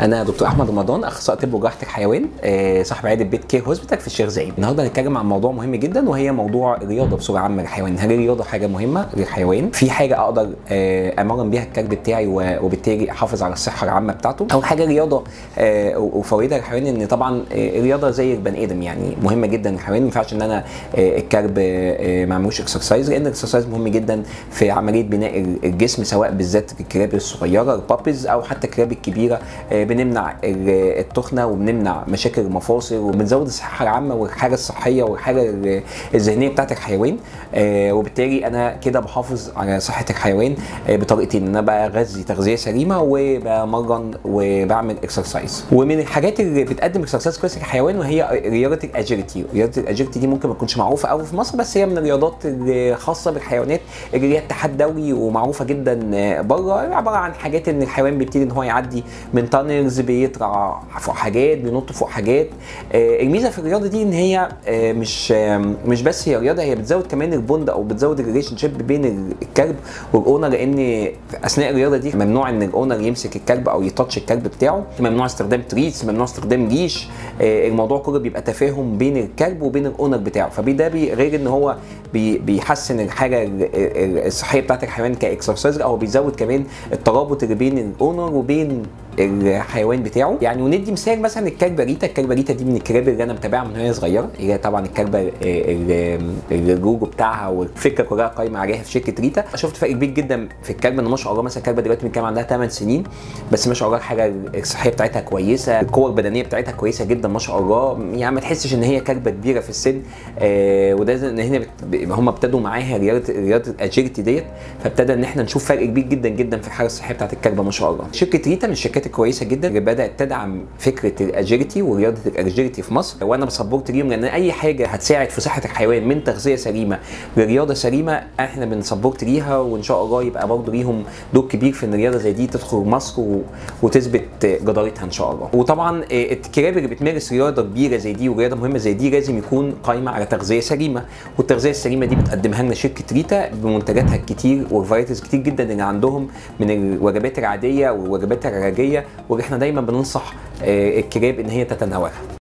انا دكتور احمد رمضان، اخصائي طب وجراحه الحيوان، صاحب عياده بيت كير هوسبيتال في الشيخ زايد. النهارده هنتكلم عن موضوع مهم جدا، وهي موضوع الرياضه بصوره عامه للحيوان. هل الرياضه حاجه مهمه للحيوان؟ في حاجه اقدر امرن بيها الكلب بتاعي وبالتالي احافظ على الصحه العامه بتاعته؟ اول حاجه الرياضه وفوائدها للحيوان ان طبعا الرياضه زي البني ادم، يعني مهمه جدا للحيوان. ما ينفعش ان انا الكلب ما اعملوش اكسرسايز، لان الاكسرسايز مهم جدا في عمليه بناء الجسم، سواء بالذات الكلاب الصغيره البابيز او حتى الكلاب الكبيره. بنمنع التخنه وبنمنع مشاكل المفاصل وبنزود الصحه العامه والحاجه الصحيه والحاجه الذهنيه بتاعت الحيوان. وبالتالي انا كده بحافظ على صحه الحيوان بطريقتين، ان انا بغذي تغذيه سليمه وبمرن وبعمل اكسرسايز. ومن الحاجات اللي بتقدم اكسرسايز كويس للحيوان وهي رياضه الاجيلتي. رياضه الاجيلتي دي ممكن ما تكونش معروفه قوي في مصر، بس هي من الرياضات الخاصه بالحيوانات اللي ليها اتحاد دولي ومعروفه جدا بره. عباره عن حاجات ان الحيوان بيبتدي ان هو يعدي من تانلز، بيطلع فوق حاجات، بينط فوق حاجات. الميزه في الرياضه دي ان هي مش بس هي رياضه، هي بتزود كمان البوند او بتزود الريليشن شيب بين الكلب والاونر، لان اثناء الرياضه دي ممنوع ان الاونر يمسك الكلب او يتاتش الكلب بتاعه، ممنوع استخدام تريتس، ممنوع استخدام ليش. الموضوع كله بيبقى تفاهم بين الكلب وبين الاونر بتاعه، فده غير ان هو بيحسن الحاجه الصحيه بتاعت الحيوان كاكسرسايز، او بيزود كمان الترابط اللي بين الاونر وبين الحيوان بتاعه. يعني وندي مثال مثلا الكلبه ريتا. الكلبه ريتا دي من الكلاب اللي انا متابعها من وهي صغيره. هي طبعا الكلبه اللوجو بتاعها والفكره كلها قايمه عليها في شركه ريتا. شفت فرق كبير جدا في الكلبه، ان ما شاء الله مثلا الكلبه دلوقتي من كام عندها 8 سنين، بس ما شاء الله الحاجه الصحيه بتاعتها كويسه، القوه البدنيه بتاعتها كويسه جدا ما شاء الله. يعني ما تحسش ان هي كلبه كبيره في السن. وده ان هنا هم ابتدوا معاها رياضه الاجيلتي ديت، فابتدى ان احنا نشوف فرق كبير جدا جدا في الحاله الصحيه بتاعت الكلبه ما شاء الله. شركه ريتا من الشركات كويسه جدا اللي بدات تدعم فكره الاجيلتي ورياضه الاجيلتي في مصر، وانا بسبورت ليهم، لان اي حاجه هتساعد في صحه الحيوان من تغذيه سليمه لرياضه سليمه احنا بنسبورت ليها، وان شاء الله يبقى برضه ليهم دور كبير في ان الرياضه زي دي تدخل مصر وتثبت جدارتها ان شاء الله. وطبعا الكلاب اللي بتمارس رياضه كبيره زي دي ورياضه مهمه زي دي لازم يكون قايمه على تغذيه سليمه، والتغذيه السليمه دي بتقدمها لنا شركه ريتا بمنتجاتها الكتير والفرايتيز كتير جدا اللي عندهم من الوجبات العاديه والوجبات العلاجيه، واللي احنا دايما بننصح الكلاب ان هي تتناولها.